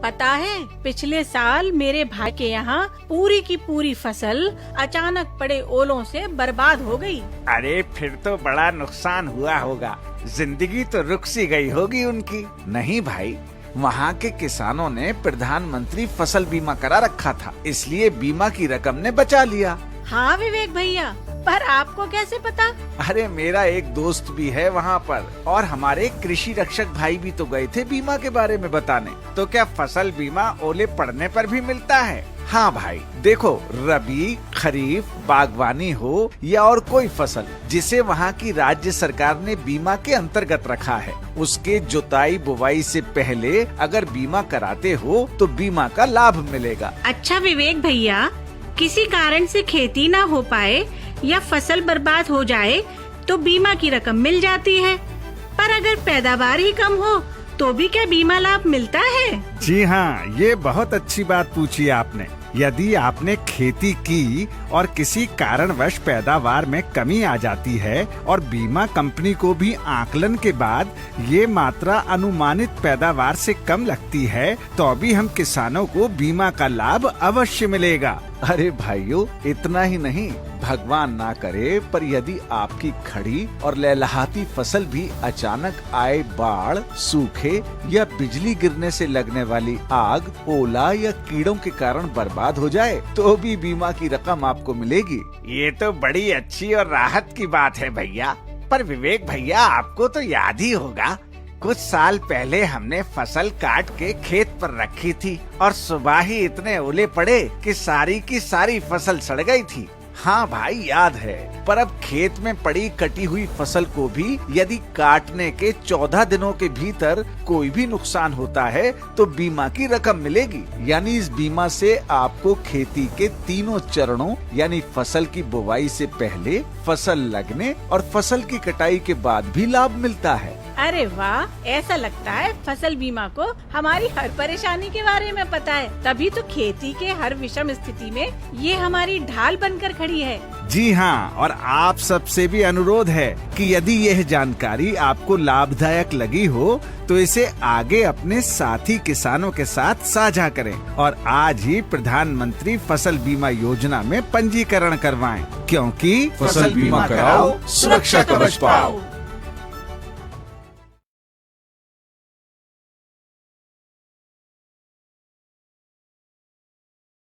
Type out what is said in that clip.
पता है पिछले साल मेरे भाई के यहाँ पूरी की पूरी फसल अचानक पड़े ओलों से बर्बाद हो गई। अरे फिर तो बड़ा नुकसान हुआ होगा, जिंदगी तो रुक सी गई होगी उनकी। नहीं भाई, वहाँ के किसानों ने प्रधानमंत्री फसल बीमा करा रखा था, इसलिए बीमा की रकम ने बचा लिया। हाँ विवेक भैया, पर आपको कैसे पता? अरे मेरा एक दोस्त भी है वहाँ पर, और हमारे कृषि रक्षक भाई भी तो गए थे बीमा के बारे में बताने। तो क्या फसल बीमा ओले पड़ने पर भी मिलता है? हाँ भाई देखो, रबी, खरीफ, बागवानी हो या और कोई फसल जिसे वहाँ की राज्य सरकार ने बीमा के अंतर्गत रखा है, उसके जुताई बुवाई से पहले अगर बीमा कराते हो तो बीमा का लाभ मिलेगा। अच्छा विवेक भैया, किसी कारण से खेती ना हो पाए या फसल बर्बाद हो जाए तो बीमा की रकम मिल जाती है, पर अगर पैदावार ही कम हो तो भी क्या बीमा लाभ मिलता है? जी हाँ, ये बहुत अच्छी बात पूछी आपने। यदि आपने खेती की और किसी कारणवश पैदावार में कमी आ जाती है और बीमा कंपनी को भी आकलन के बाद ये मात्रा अनुमानित पैदावार से कम लगती है, तो भी हम किसानों को बीमा का लाभ अवश्य मिलेगा। अरे भाइयों, इतना ही नहीं, भगवान ना करे पर यदि आपकी खड़ी और लहलहाती फसल भी अचानक आए बाढ़, सूखे या बिजली गिरने से लगने वाली आग, ओला या कीड़ों के कारण बर्बाद हो जाए तो भी बीमा की रकम आपको मिलेगी। ये तो बड़ी अच्छी और राहत की बात है भैया। पर विवेक भैया, आपको तो याद ही होगा, कुछ साल पहले हमने फसल काट के खेत पर रखी थी और सुबह ही इतने ओले पड़े कि सारी की सारी फसल सड़ गई थी। हाँ भाई याद है, पर अब खेत में पड़ी कटी हुई फसल को भी यदि काटने के 14 दिनों के भीतर कोई भी नुकसान होता है तो बीमा की रकम मिलेगी। यानी इस बीमा से आपको खेती के तीनों चरणों यानी फसल की बुवाई से पहले, फसल लगने और फसल की कटाई के बाद भी लाभ मिलता है। अरे वाह, ऐसा लगता है फसल बीमा को हमारी हर परेशानी के बारे में पता है, तभी तो खेती के हर विषम स्थिति में ये हमारी ढाल बनकर खड़ी है। जी हाँ, और आप सबसे भी अनुरोध है कि यदि यह जानकारी आपको लाभदायक लगी हो तो इसे आगे अपने साथी किसानों के साथ साझा करें और आज ही प्रधानमंत्री फसल बीमा योजना में पंजीकरण करवाएं, क्योंकि फसल बीमा कराओ, सुरक्षा कवच पाओ।